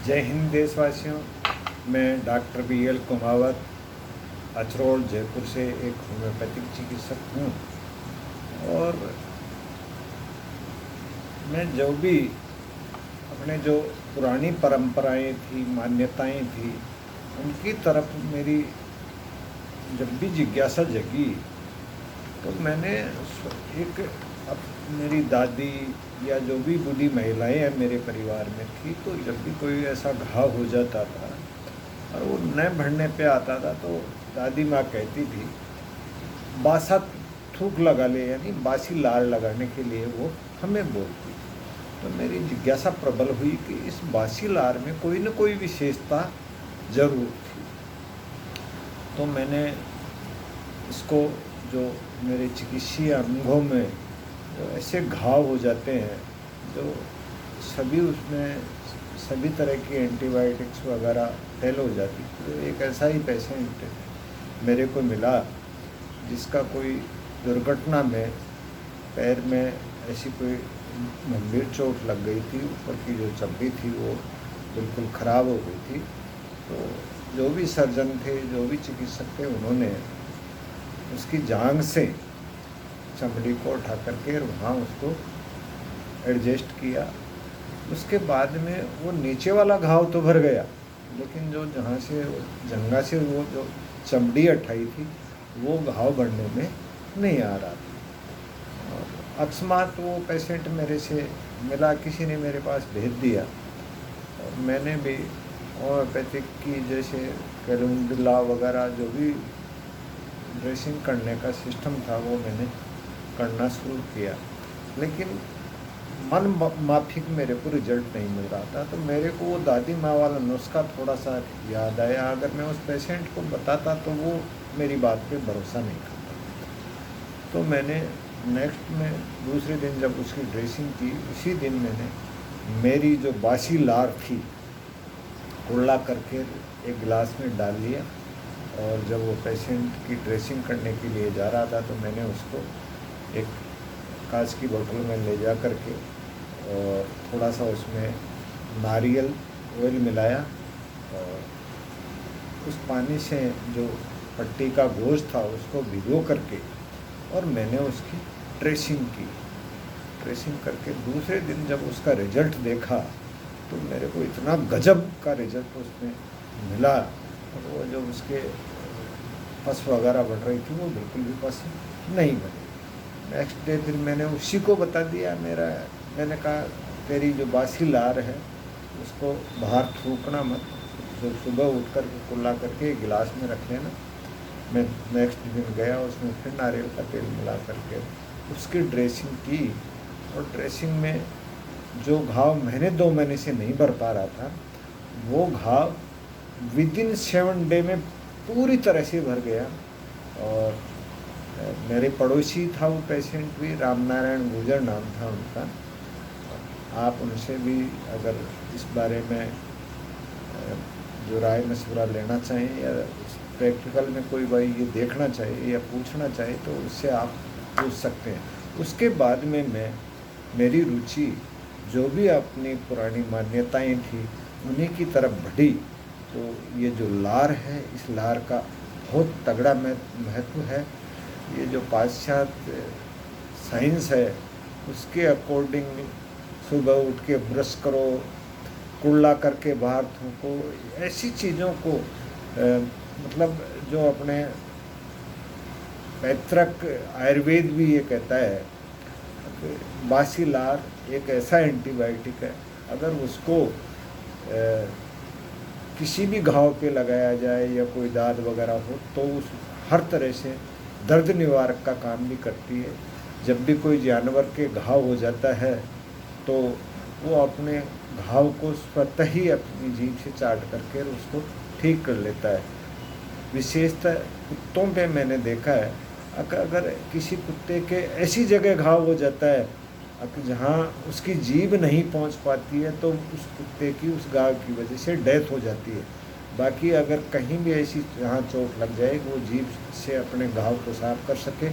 जय हिंद देशवासियों। मैं डॉक्टर BL कुमावत अचरोल जयपुर से एक होम्योपैथिक चिकित्सक हूँ। और मैं जो भी अपने जो पुरानी परंपराएं थी, मान्यताएं थी, उनकी तरफ मेरी जब भी जिज्ञासा जगी तो मैंने एक मेरी दादी या जो भी बूढ़ी महिलाएं हैं मेरे परिवार में थी, तो जब भी कोई ऐसा घाव हो जाता था और वो न बढ़ने पे आता था तो दादी माँ कहती थी बासा थूक लगा ले, यानी बासी लार लगाने के लिए वो हमें बोलती। तो मेरी जिज्ञासा प्रबल हुई कि इस बासी लार में कोई न कोई विशेषता जरूर थी। तो मैंने इसको जो मेरे चिकित्सीय अनुभव में जो ऐसे घाव हो जाते हैं जो सभी उसमें सभी तरह की एंटीबायोटिक्स वगैरह फेल हो जाती, तो एक ऐसा ही पेशेंट मेरे को मिला जिसका कोई दुर्घटना में पैर में ऐसी कोई गंभीर चोट लग गई थी, ऊपर की जो चमड़ी थी वो बिल्कुल ख़राब हो गई थी। तो जो भी सर्जन थे, जो भी चिकित्सक थे, उन्होंने उसकी जांघ से चमड़ी को उठा करके वहाँ उसको एडजस्ट किया। उसके बाद में वो नीचे वाला घाव तो भर गया, लेकिन जो जहाँ से जंघा से वो जो चमड़ी हटाई थी वो घाव बढ़ने में नहीं आ रहा था। और अकस्मात वो पेशेंट मेरे से मिला, किसी ने मेरे पास भेज दिया और मैंने भी होम्योपैथिक की जैसे कैलुंडला वगैरह जो भी ड्रेसिंग करने का सिस्टम था वो मैंने करना शुरू किया, लेकिन मन माफिक मेरे को रिजल्ट नहीं मिल रहा था। तो मेरे को वो दादी माँ वाला नुस्खा थोड़ा सा याद आया। अगर मैं उस पेशेंट को बताता तो वो मेरी बात पे भरोसा नहीं करता। तो मैंने नेक्स्ट में दूसरे दिन जब उसकी ड्रेसिंग की, उसी दिन मैंने मेरी जो बासी लार थी कुल्ला करके एक गिलास में डाल लिया, और जब वो पेशेंट की ड्रेसिंग करने के लिए जा रहा था तो मैंने उसको एक कांच की बोतल में ले जा करके और थोड़ा सा उसमें नारियल ऑयल मिलाया और उस पानी से जो पट्टी का गोश्त था उसको भिगो करके और मैंने उसकी ड्रेसिंग की। ड्रेसिंग करके दूसरे दिन जब उसका रिजल्ट देखा तो मेरे को इतना गजब का रिजल्ट उसमें मिला। और वो जो उसके पस वगैरह बढ़ रही थी वो बिल्कुल भी पस नहीं बनी। नेक्स्ट डे फिर मैंने उसी को बता दिया। मैंने कहा तेरी जो बासी लार है उसको बाहर थूकना मत, जो सुबह उठ कर कुल्ला करके गिलास में रख लेना। मैं नेक्स्ट दिन गया, उसमें फिर नारियल का तेल मिला करके उसकी ड्रेसिंग की, और ड्रेसिंग में जो घाव मैंने 2 महीने से नहीं भर पा रहा था वो घाव विदिन 7 डे में पूरी तरह से भर गया। और मेरे पड़ोसी था वो पेशेंट भी, रामनारायण गुजर नाम था उनका। आप उनसे भी अगर इस बारे में जो राय मशवरा लेना चाहें या प्रैक्टिकल में कोई भाई ये देखना चाहिए या पूछना चाहे तो उससे आप पूछ सकते हैं। उसके बाद में मेरी रुचि जो भी अपनी पुरानी मान्यताएं थी उन्हीं की तरफ बढ़ी। तो ये जो लार है, इस लार का बहुत तगड़ा महत्व है। ये जो पाश्चात्य साइंस है उसके अकॉर्डिंग सुबह उठ के ब्रश करो, कुल्ला करके बाहर थूको, ऐसी चीज़ों को मतलब जो अपने पैतृक आयुर्वेद भी ये कहता है बासी लार एक ऐसा एंटीबायोटिक है, अगर उसको किसी भी घाव पे लगाया जाए या कोई दाद वगैरह हो तो उस हर तरह से दर्द निवारक का काम भी करती है। जब भी कोई जानवर के घाव हो जाता है तो वो अपने घाव को स्वतः ही अपनी जीभ से चाट करके उसको ठीक कर लेता है। विशेषतः कुत्तों पे मैंने देखा है, अगर किसी कुत्ते के ऐसी जगह घाव हो जाता है जहाँ उसकी जीभ नहीं पहुँच पाती है तो उस कुत्ते की उस घाव की वजह से डेथ हो जाती है। बाकी अगर कहीं भी ऐसी जहाँ चोट लग जाए वो जीभ से अपने घाव को साफ कर सके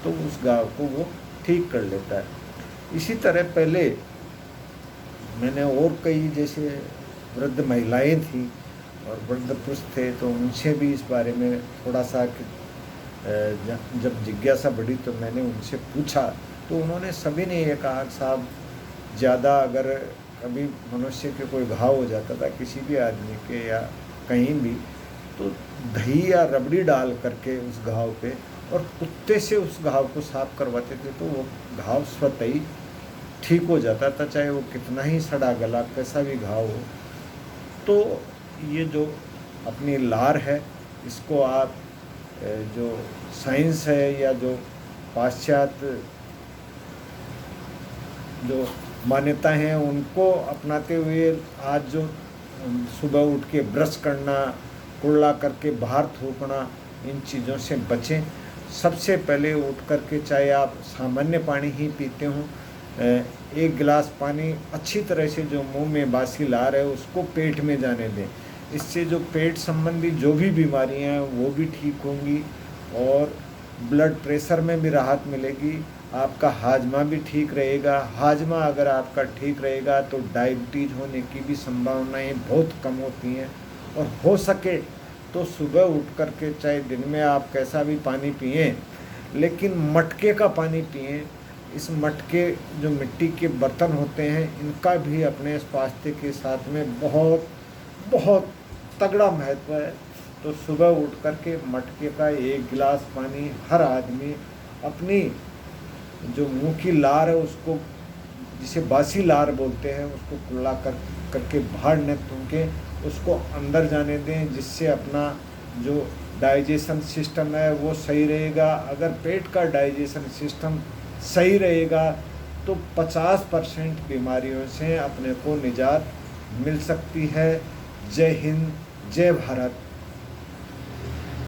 तो उस घाव को वो ठीक कर लेता है। इसी तरह पहले मैंने और कई जैसे वृद्ध महिलाएं थीं और वृद्ध पुरुष थे, तो उनसे भी इस बारे में थोड़ा सा जब जिज्ञासा बढ़ी तो मैंने उनसे पूछा, तो उन्होंने सभी ने ये कहा, साहब ज़्यादा अगर कभी मनुष्य के कोई घाव हो जाता था किसी भी आदमी के या कहीं भी, तो दही या रबड़ी डाल करके उस घाव पे और कुत्ते से उस घाव को साफ करवाते थे, तो वो घाव स्वतः ही ठीक हो जाता था, चाहे वो कितना ही सड़ा गला कैसा भी घाव हो। तो ये जो अपनी लार है, इसको आप जो साइंस है या जो पाश्चात्य जो मान्यताएं हैं उनको अपनाते हुए आज जो सुबह उठ के ब्रश करना, कुल्ला करके बाहर थूकना, इन चीज़ों से बचें। सबसे पहले उठ करके चाहे आप सामान्य पानी ही पीते हों, एक गिलास पानी अच्छी तरह से जो मुंह में बासी लार है उसको पेट में जाने दें। इससे जो पेट संबंधी जो भी बीमारियां हैं वो भी ठीक होंगी और ब्लड प्रेशर में भी राहत मिलेगी, आपका हाजमा भी ठीक रहेगा। हाजमा अगर आपका ठीक रहेगा तो डायबिटीज़ होने की भी संभावनाएं बहुत कम होती हैं। और हो सके तो सुबह उठ कर के चाहे दिन में आप कैसा भी पानी पिएं, लेकिन मटके का पानी पिएं। इस मटके जो मिट्टी के बर्तन होते हैं इनका भी अपने स्वास्थ्य के साथ में बहुत बहुत तगड़ा महत्व है। तो सुबह उठ कर के मटके का एक गिलास पानी हर आदमी अपनी जो मुंह की लार है उसको, जिसे बासी लार बोलते हैं, उसको कुल्ला करके बाहर न थूके, उसको अंदर जाने दें, जिससे अपना जो डाइजेशन सिस्टम है वो सही रहेगा। अगर पेट का डाइजेशन सिस्टम सही रहेगा तो 50% बीमारियों से अपने को निजात मिल सकती है। जय हिंद, जय भारत।